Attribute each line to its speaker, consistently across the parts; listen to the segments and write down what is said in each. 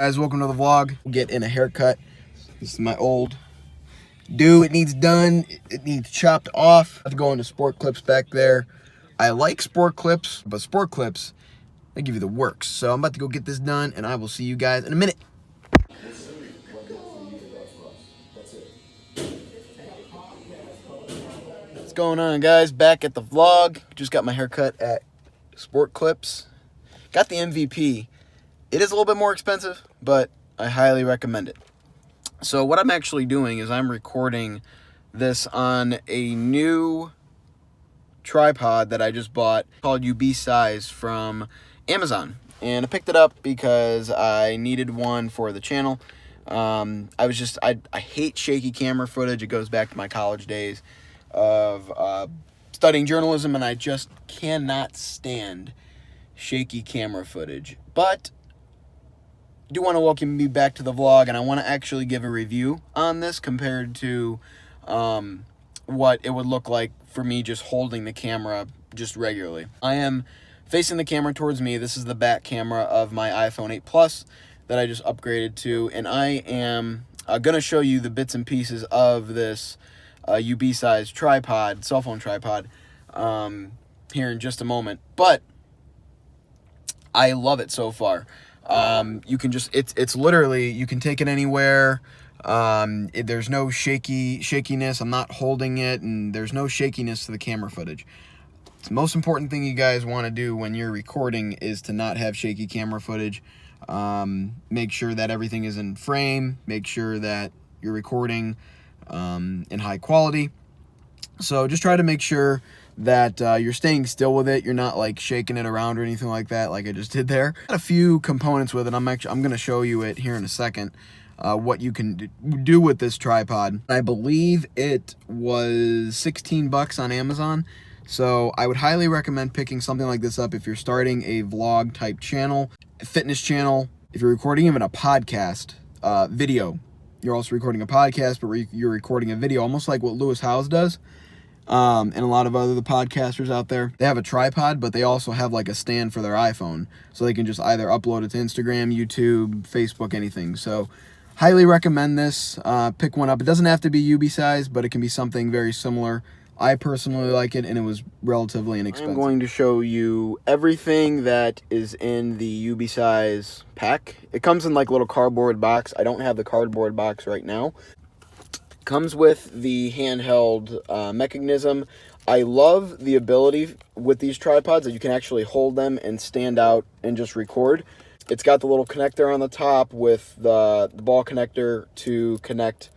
Speaker 1: Guys, welcome to the vlog. We'll get in a haircut. This is my old do. It needs done. It needs chopped off. I have to go into sport clips back there. I like sport clips, but sport clips, they give you the works. So I'm about to go get this done, and I will see you guys in a minute. What's going on, guys? Back at the vlog. Just got my haircut at Sport Clips. Got the MVP. It is a little bit more expensive, but I highly recommend it. So what I'm actually doing is I'm recording this on a new tripod that I just bought called UBsize from Amazon. And I picked it up because I needed one for the channel. I hate shaky camera footage. It goes back to my college days of studying journalism, and I just cannot stand shaky camera footage. But I do want to welcome you back to the vlog, and I want to actually give a review on this compared to what it would look like for me just holding the camera just regularly. I am facing the camera towards me. This is the back camera of my iPhone 8 Plus that I just upgraded to, and I am going to show you the bits and pieces of this UBsize tripod, cell phone tripod, here in just a moment. But I love it so far. You can just, it's literally, you can take it anywhere. There's no shakiness. I'm not holding it, and there's no shakiness to the camera footage. The most important thing you guys want to do when you're recording is to not have shaky camera footage. Make sure that everything is in frame. Make sure that you're recording in high quality. So just try to make sure that you're staying still with it. You're not like shaking it around or anything like that, like I just did there. Got a few components with it. I'm going to show you it here in a second. What you can do with this tripod. I believe it was 16 bucks on Amazon. So I would highly recommend picking something like this up if you're starting a vlog type channel, a fitness channel. If you're recording even a podcast, video. You're also recording a podcast, but you're recording a video, almost like what Lewis Howes does. And a lot of other podcasters out there, they have a tripod, but they also have like a stand for their iPhone, so they can just either upload it to Instagram, YouTube, Facebook, anything. So highly recommend this. Pick one up. It doesn't have to be UBsize, but it can be something very similar. I personally like it, and it was relatively inexpensive. I'm going to show you everything that is in the UBsize pack. It comes in like a little cardboard box. I don't have the cardboard box right now. Comes with the handheld mechanism. I love the ability with these tripods that you can actually hold them and stand out and just record. It's got the little connector on the top with the ball connector to connect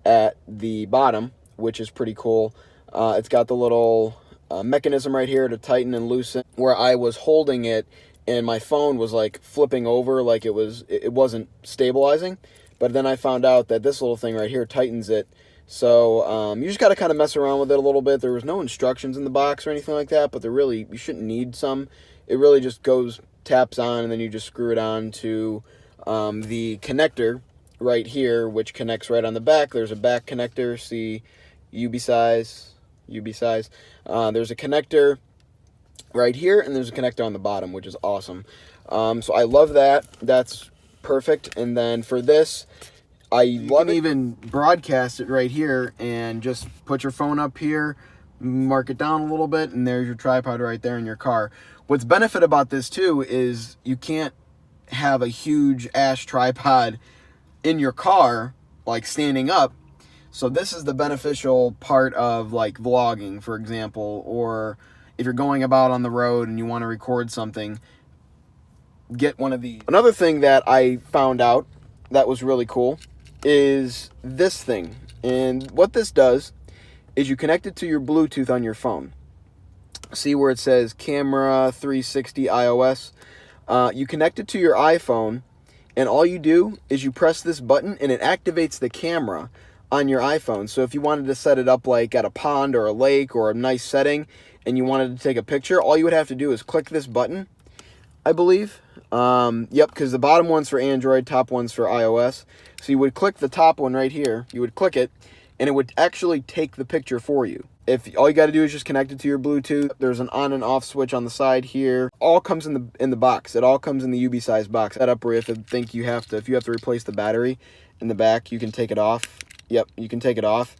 Speaker 1: at the bottom, which is pretty cool. It's got the little mechanism right here to tighten and loosen. Where I was holding it and my phone was like flipping over, like it wasn't stabilizing. But then I found out that this little thing right here tightens it. So you just got to kind of mess around with it a little bit. There was no instructions in the box or anything like that, but you shouldn't need some. It really just taps on, and then you just screw it on to the connector right here, which connects right on the back. There's a back connector, see UBsize. There's a connector right here, and there's a connector on the bottom, which is awesome. So I love that. That's perfect. And then for this, you can even broadcast it right here and just put your phone up here, mark it down a little bit, and there's your tripod right there in your car. What's benefit about this too is you can't have a huge ass tripod in your car like standing up. So this is the beneficial part of like vlogging, for example, or if you're going about on the road and you want to record something, get one of these. Another thing that I found out that was really cool is this thing. And what this does is you connect it to your Bluetooth on your phone. See where it says Camera 360 iOS? You connect it to your iPhone, and all you do is you press this button and it activates the camera on your iPhone. So if you wanted to set it up like at a pond or a lake or a nice setting and you wanted to take a picture, all you would have to do is click this button, I believe. Yep, because the bottom one's for Android, top one's for iOS. So you would click the top one right here, you would click it, and it would actually take the picture for you. If all you got to do is just connect it to your Bluetooth, there's an on and off switch on the side here. All comes in the box. It all comes in the UB size box. Set up where if you have to replace the battery in the back, you can take it off. Yep, you can take it off.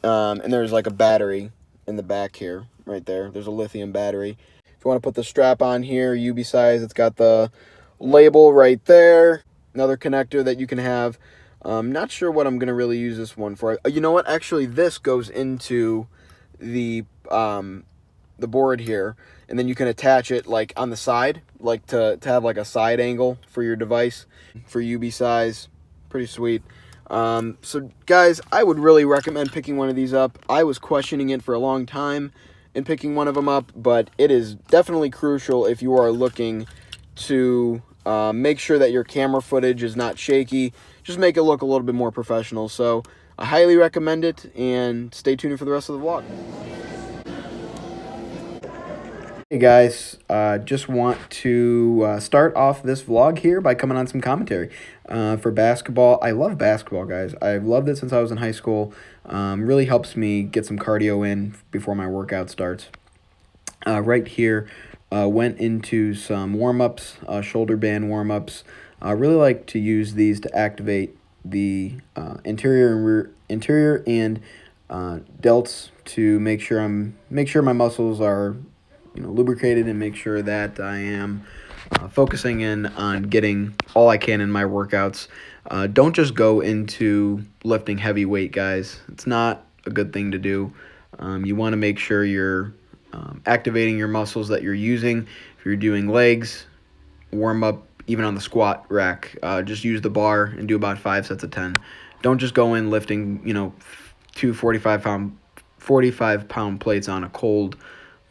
Speaker 1: And there's like a battery in the back here, right there. There's a lithium battery. If you want to put the strap on here, UB size, it's got the label right there. Another connector that you can have. Not sure what I'm gonna really use this one for. You know what? Actually, this goes into the board here, and then you can attach it like on the side, like to have like a side angle for your device for UB size. Pretty sweet. So guys, I would really recommend picking one of these up. I was questioning it for a long time in picking one of them up, but it is definitely crucial if you are looking to make sure that your camera footage is not shaky. Just make it look a little bit more professional. So I highly recommend it, and stay tuned for the rest of the vlog. Hey guys, just want to start off this vlog here by coming on some commentary for basketball. I love basketball, guys. I've loved it since I was in high school. Really helps me get some cardio in before my workout starts. Right here, went into some warm-ups, shoulder band warm-ups. I really like to use these to activate the interior and delts to make sure my muscles are lubricated, and make sure that I am focusing in on getting all I can in my workouts. Don't just go into lifting heavy weight, guys. It's not a good thing to do. You want to make sure you're activating your muscles that you're using. If you're doing legs, warm up even on the squat rack. Just use the bar and do about 5 sets of 10. Don't just go in lifting, two 45-pound plates on a cold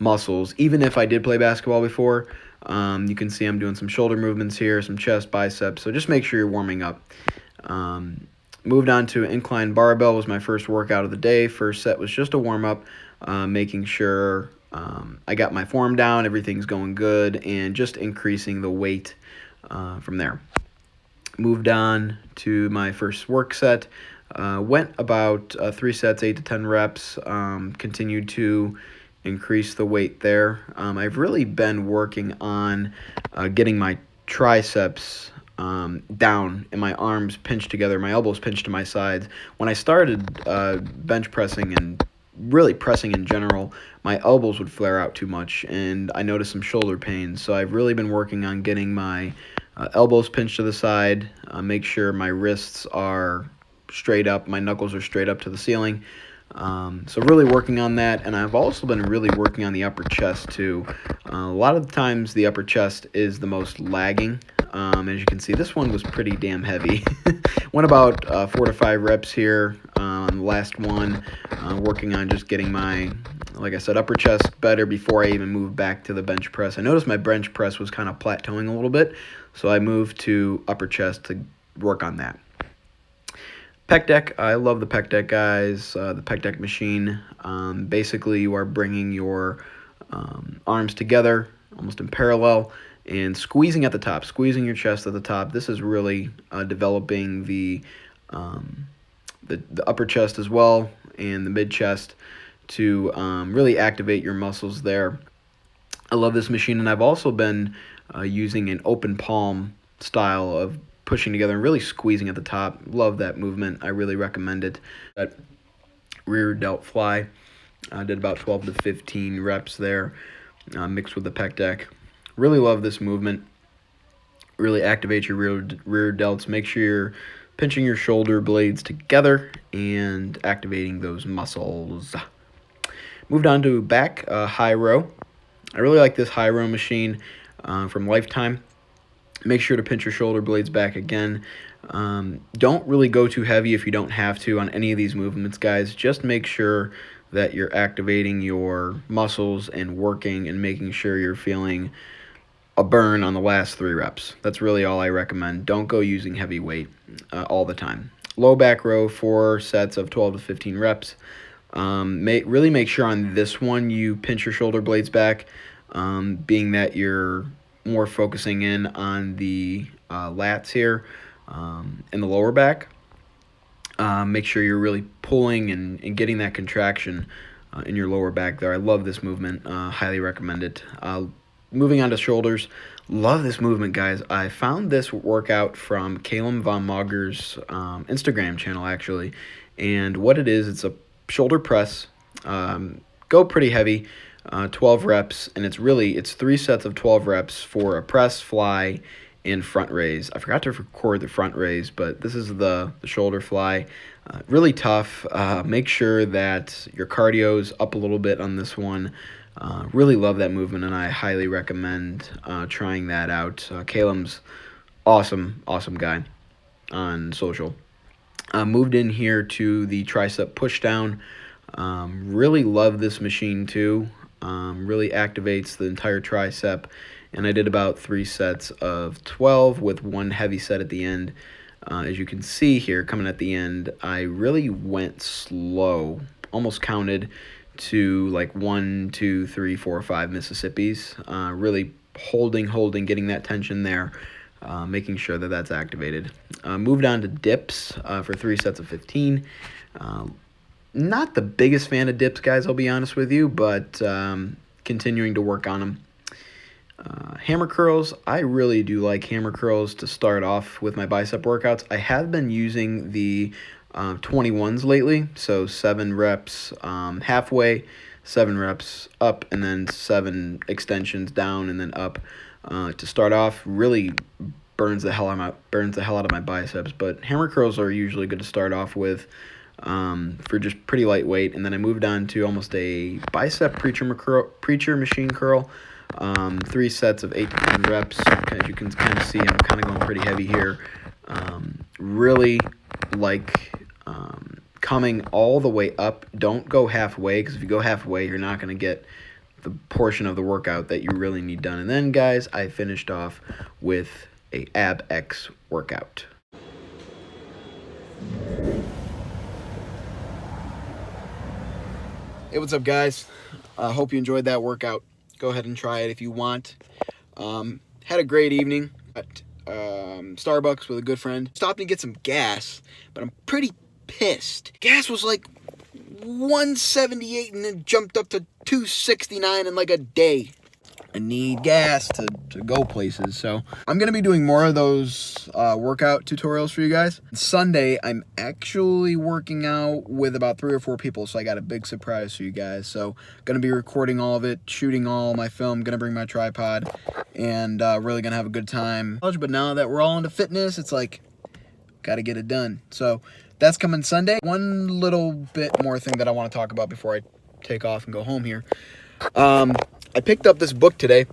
Speaker 1: muscles. Even if I did play basketball before, you can see I'm doing some shoulder movements here, some chest, biceps. So just make sure you're warming up. Moved on to incline barbell. Was my first workout of the day. First set was just a warm up, making sure I got my form down, everything's going good, and just increasing the weight from there. Moved on to my first work set. Went about 3 sets, 8 to 10 reps. Continued to increase the weight there. I've really been working on getting my triceps down and my arms pinched together, my elbows pinched to my sides. When I started bench pressing and really pressing in general, my elbows would flare out too much, and I noticed some shoulder pain. So I've really been working on getting my elbows pinched to the side, make sure my wrists are straight up, my knuckles are straight up to the ceiling. So really working on that, and I've also been really working on the upper chest too. A lot of the times the upper chest is the most lagging. As you can see, this one was pretty damn heavy. Went about 4 to 5 reps here on the last one, working on just getting my, like I said, upper chest better before I even moved back to the bench press. I noticed my bench press was kind of plateauing a little bit, so I moved to upper chest to work on that. Pec deck, I love the pec deck, guys. The pec deck machine, basically you are bringing your arms together almost in parallel and squeezing at the top, squeezing your chest at the top. This is really developing the upper chest as well and the mid chest to really activate your muscles there. I love this machine, and I've also been using an open palm style of pushing together and really squeezing at the top. Love that movement. I really recommend it. That rear delt fly, I did about 12 to 15 reps there, mixed with the pec deck. Really love this movement. Really activate your rear delts. Make sure you're pinching your shoulder blades together and activating those muscles. Moved on to back, high row. I really like this high row machine from Lifetime. Make sure to pinch your shoulder blades back again. Don't really go too heavy if you don't have to on any of these movements, guys. Just make sure that you're activating your muscles and working and making sure you're feeling a burn on the last 3 reps. That's really all I recommend. Don't go using heavy weight all the time. Low back row, 4 sets of 12 to 15 reps. Really make sure on this one you pinch your shoulder blades back, being that you're more focusing in on the lats here in the lower back. Make sure you're really pulling and getting that contraction in your lower back there. I love this movement. Highly recommend it. Moving on to shoulders. Love this movement, guys. I found this workout from Caleb Von Mager's Instagram channel, actually. And what it is, it's a shoulder press. Go pretty heavy, 12 reps. And it's 3 sets of 12 reps for a press, fly, and front raise. I forgot to record the front raise, but this is the shoulder fly. Really tough. Make sure that your cardio's up a little bit on this one. Really love that movement, and I highly recommend trying that out. Caleb's awesome guy on social. Moved in here to the tricep push down. Really love this machine too. Really activates the entire tricep, and I did about 3 sets of 12 with 1 heavy set at the end. As you can see here, coming at the end, I really went slow, almost counted to like 1, 2, 3, 4, 5 Mississippis. Really holding, getting that tension there, making sure that that's activated. Moved on to dips for 3 sets of 15. Not the biggest fan of dips, guys, I'll be honest with you, but continuing to work on them. Hammer curls, I really do like hammer curls to start off with my bicep workouts. I have been using the 21s lately, so 7 reps halfway, 7 reps up, and then 7 extensions down and then up to start off. Really burns the hell out of my biceps, but hammer curls are usually good to start off with for just pretty lightweight. And then I moved on to almost a bicep preacher machine curl. 3 sets of 8 to 10 reps. As you can kind of see, I'm kind of going pretty heavy here. Really like coming all the way up. Don't go halfway, because if you go halfway, you're not going to get the portion of the workout that you really need done. And then, guys, I finished off with a Ab X workout. Hey, what's up, guys? I hope you enjoyed that workout. Go ahead and try it if you want. Had a great evening at Starbucks with a good friend. Stopped and get some gas, but I'm pretty pissed. Gas was like $1.78 and then jumped up to $2.69 in like a day. I need gas to go places, so I'm going to be doing more of those workout tutorials for you guys. Sunday, I'm actually working out with about 3 or 4 people, so I got a big surprise for you guys. So going to be recording all of it, shooting all my film, going to bring my tripod, and really going to have a good time. But now that we're all into fitness, it's like, got to get it done. So that's coming Sunday. One little bit more thing that I want to talk about before I take off and go home here. I picked up this book today,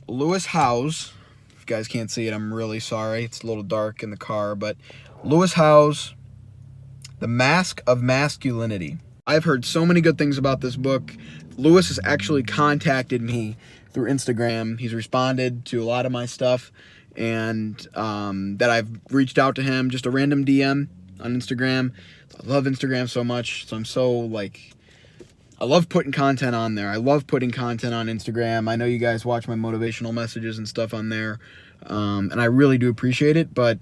Speaker 1: Lewis Howes. If you guys can't see it, I'm really sorry. It's a little dark in the car, but Lewis Howes, The Mask of Masculinity. I've heard so many good things about this book. Lewis has actually contacted me through Instagram. He's responded to a lot of my stuff, and that I've reached out to him, just a random DM on Instagram. I love Instagram so much, so I'm so I love putting content on there. I love putting content on Instagram. I know you guys watch my motivational messages and stuff on there, and I really do appreciate it. But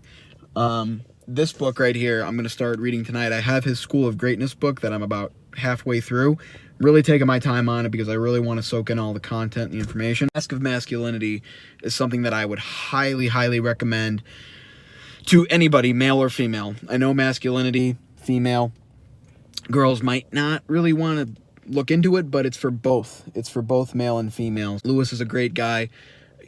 Speaker 1: this book right here, I'm going to start reading tonight. I have his School of Greatness book that I'm about halfway through. Really taking my time on it because I really want to soak in all the content and the information. Mask of Masculinity is something that I would highly, highly recommend to anybody, male or female. I know masculinity, female, girls might not really want to look into it, but it's for both. It's for both male and female. Lewis is a great guy.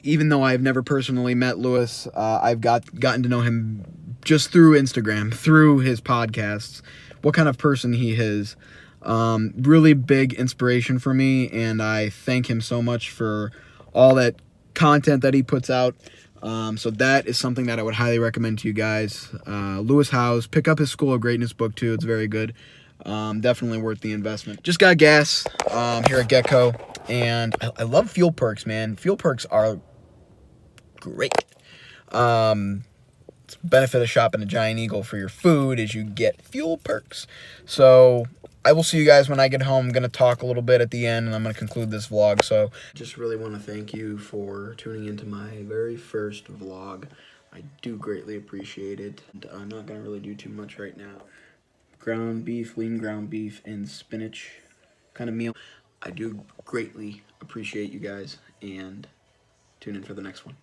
Speaker 1: Even though I've never personally met Lewis, I've gotten to know him just through Instagram, through his podcasts, what kind of person he is. Really big inspiration for me, and I thank him so much for all that content that he puts out. So that is something that I would highly recommend to you guys. Lewis Howes, pick up his School of Greatness book too. It's very good. Definitely worth the investment. Just got gas here at Gecko, and I love Fuel Perks, man. Fuel Perks are great. It's a benefit of shopping at Giant Eagle for your food is you get Fuel Perks. So I will see you guys when I get home. I'm going to talk a little bit at the end, and I'm going to conclude this vlog. So just really want to thank you for tuning into my very first vlog. I do greatly appreciate it. And I'm not going to really do too much right now. Ground beef, lean ground beef, and spinach kind of meal. I do greatly appreciate you guys, and tune in for the next one.